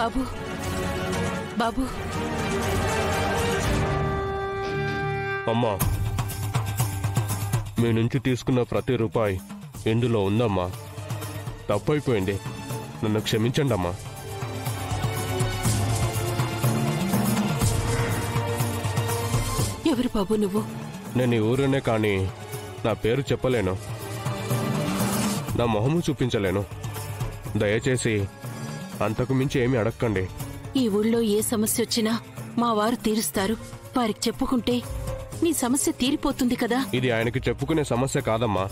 బాబు బాబు. అమ్మా, మీ నుంచి తీసుకున్న ప్రతి రూపాయి ఇందులో ఉందమ్మా. తప్పైపోయింది, నన్ను క్షమించండి అమ్మా. ఎవరు బాబు నువ్వు? నేను ఈ ఊరునే కానీ నా పేరు చెప్పలేను, నా మొహము చూపించలేను. దయచేసి అంతకు మించి ఏమీ అడగకండి. ఈ ఊళ్ళో ఏ సమస్య వచ్చినా మా వారు తీరుస్తారు. వారికి చెప్పుకుంటే నీ సమస్య తీరిపోతుంది కదా. ఇది ఆయనకి చెప్పుకునే సమస్య కాదమ్మా,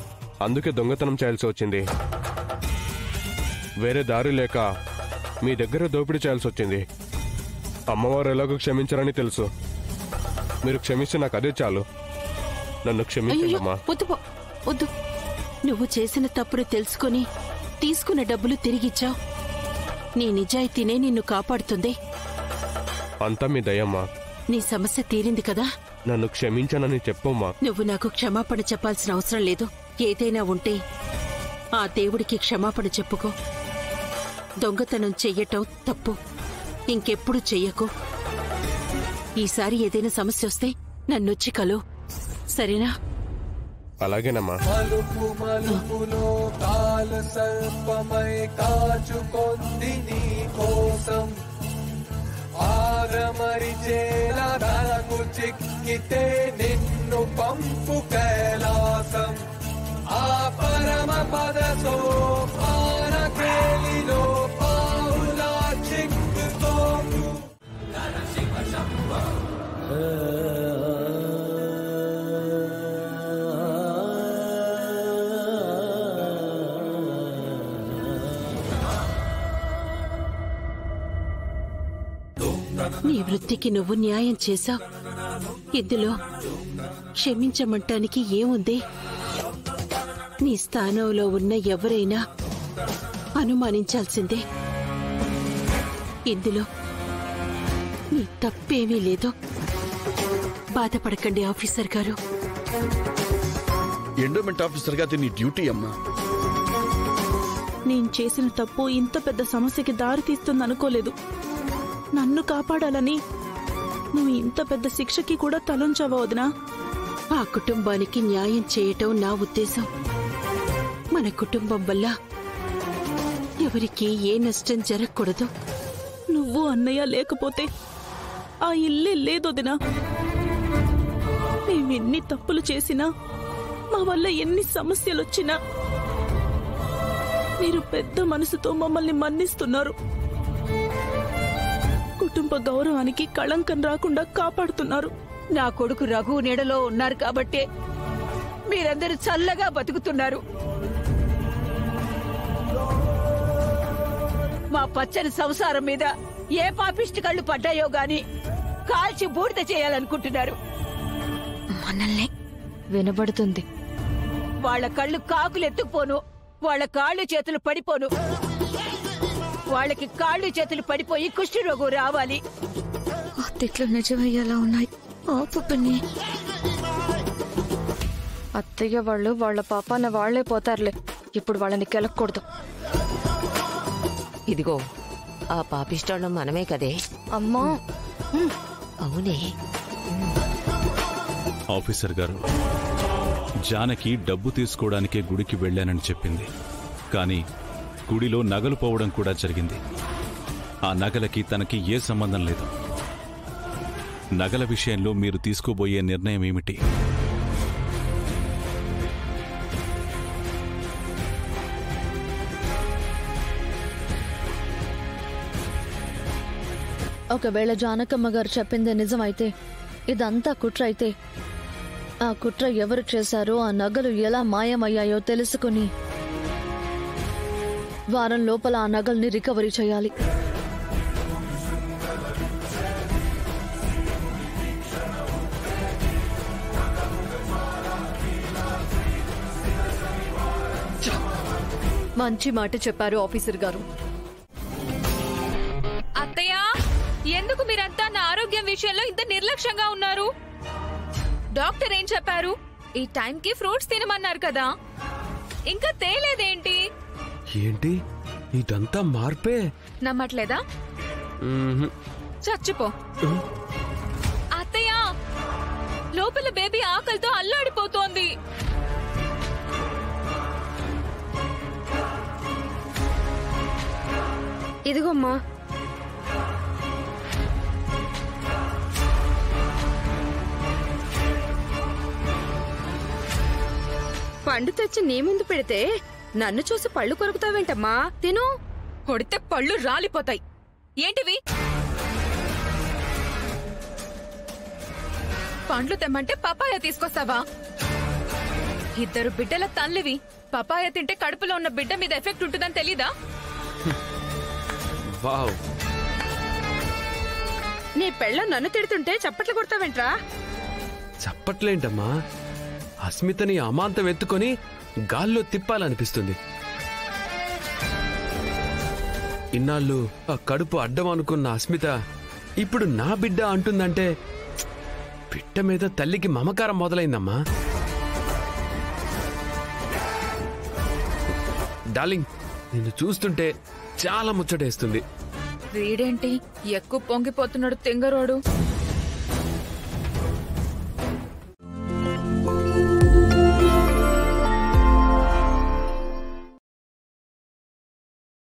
అందుకే దొంగతనం చేయాల్సి వచ్చింది. వేరే దారి లేక మీ దగ్గర దోపిడీ చేయాల్సి వచ్చింది. అమ్మవారు ఎలాగో క్షమించారని తెలుసు. మీరు క్షమిస్తే నాకు అదే చాలు. నన్ను క్షమించమ్మా. వద్దు. నువ్వు చేసిన తప్పును తెలుసుకుని తీసుకున్న డబ్బులు తిరిగిచ్చావు. నీ నిజాయితీనే నిన్ను కాపాడుతుంది. అంతా మీ దయమ్మా. నీ సమస్య తీరింది కదా. నన్ను క్షమించనని చెప్పమ్మా. నువ్వు నాకు క్షమాపణ చెప్పాల్సిన అవసరం లేదు. ఏదైనా ఉంటే ఆ దేవుడికి క్షమాపణ చెప్పుకో. దొంగతనం చెయ్యటం తప్పు, ఇంకెప్పుడు చెయ్యకు. ఈసారి ఏదైనా సమస్య వస్తే నన్నొచ్చి కలు, సరేనా? అలాగేనమ్మా. మలుపు మలుపులో కాల సర్పమై కాచుకొంది నీ కోసం. ఆరమరిచేలా తనకు చిక్కితే నిన్ను పంపు కైలాసం. ఆ పరమ పద సోపాన కేలిలో పావులా చిక్కుతోందు. నీ వృత్తికి నువ్వు న్యాయం చేశావు. ఇందులో క్షమించమంటానికి ఏముంది? నీ స్థానంలో ఉన్న ఎవరైనా అనుమానించాల్సిందే. ఇందులో నీ తప్పేమీ లేదు. బాధపడకండి ఆఫీసర్ గారు. ఎండోమెంట్ ఆఫీసర్ గా నీ డ్యూటీ అమ్మా. నేను చేసిన తప్పు ఇంత పెద్ద సమస్యకి దారి తీస్తుందనుకోలేదు. నన్ను కాపాడాలని నువ్వు ఇంత పెద్ద శిక్షకి కూడా తలంచావా వదినా? ఆ కుటుంబానికి న్యాయం చేయటం నా ఉద్దేశం. మన కుటుంబం వల్ల ఎవరికి ఏ నష్టం జరగకూడదు. నువ్వు అన్నయ్య లేకపోతే ఆ ఇల్లే లేదొదినా. మేమెన్ని తప్పులు చేసినా, మా వల్ల ఎన్ని సమస్యలొచ్చినా మీరు పెద్ద మనసుతో మమ్మల్ని మన్నిస్తున్నారు. కుటుంబ గౌరవానికి కళంకం రాకుండా కాపాడుతున్నారు. నా కొడుకు రఘు నీడలో ఉన్నారు కాబట్టే మీరందరూ చల్లగా బతుకుతున్నారు. మా పచ్చని సంసారం మీద ఏ పాపిష్టి కళ్ళు పడ్డాయో గాని కాల్చి బూడిద చేయాలనుకుంటున్నారు. మనల్ని వినబడుతుంది. వాళ్ళ కళ్ళు కాకులెత్తుకుపోను, వాళ్ళ కాళ్ళు చేతులు పడిపోను. వాళ్ళకి కాళ్ళు చేతులు పడిపోయి కుష్టి రోగం రావాలి. ఆ తిట్లు నిజమయ్యేలా ఉన్నాయి. ఆపు పిన్ని. అత్తయ్య వాళ్ళు వాళ్ళ పాపాన వాళ్లే పోతారులే. ఇప్పుడు వాళ్ళని కెలకూడదు. ఇదిగో, ఆ పాపిష్టం మనమే కదే అమ్మా. అవునే. ఆఫీసర్ గారు, జానకి డబ్బు తీసుకోవడానికే గుడికి వెళ్లానని చెప్పింది. కానీ గుడిలో నగలు పోవడం కూడా జరిగింది. ఆ నగలకి తనకి ఏ సంబంధం లేదు. నగల విషయంలో మీరు తీసుకోబోయే నిర్ణయం ఏమిటి? ఒకవేళ జానకమ్మ గారు చెప్పింది నిజమైతే, ఇదంతా కుట్ర అయితే, ఆ కుట్ర ఎవరు చేశారో, ఆ నగలు ఎలా మాయమయ్యాయో తెలుసుకుని వారం లోపల ఆ నగల్ని రికవరీ చేయాలి. మంచి మాట చెప్పారు ఆఫీసర్ గారు. అత్తయ్య, ఎందుకు మీరంతా నా ఆరోగ్యం విషయంలో ఇంత నిర్లక్ష్యంగా ఉన్నారు? డాక్టర్ ఏం చెప్పారు? ఈ టైంకి ఫ్రూట్స్ తినమన్నారు కదా, ఇంకా తేలేదేంటి? ఏంటి ఇదంతా మార్పే? నమ్మట్లేదా? చచ్చిపో. అత్తయ్య, లోపల బేబీ ఆకలితో అల్లాడిపోతోంది. ఇదిగోమ్మా. పండు తెచ్చి నీ ముందు పెడితే నన్ను చూసి పళ్ళు కొరుకుతావేంటమ్మా? తిను. కొడితే పళ్ళు రాలిపోతాయి. ఏంటివి? పండ్లు తెమ్మంటే పపాయ తీసుకొస్తావా? ఇద్దరు బిడ్డల తల్లివి. పపాయ తింటే కడుపులో ఉన్న బిడ్డ మీద ఎఫెక్ట్ ఉంటుందని తెలీదా? వావ్. నీ పెళ్ళ నన్ను తిడుతుంటే చప్పట్లు కొడతావేంట్రా? చప్పట్లేంటమ్మా, అస్మితని అమాంతం ఎత్తుకొని గాల్లో తిప్పాలనిపిస్తుంది. ఇన్నాళ్ళు ఆ కడుపు అడ్డం అనుకున్న అస్మిత ఇప్పుడు నా బిడ్డ అంటుందంటే బిడ్డ మీద తల్లికి మమకారం మొదలైందమ్మా. డార్లింగ్, నిన్ను చూస్తుంటే చాలా ముచ్చటేస్తుంది. వీడేంటి ఎక్కువ పొంగిపోతున్నాడు తింగరోడు?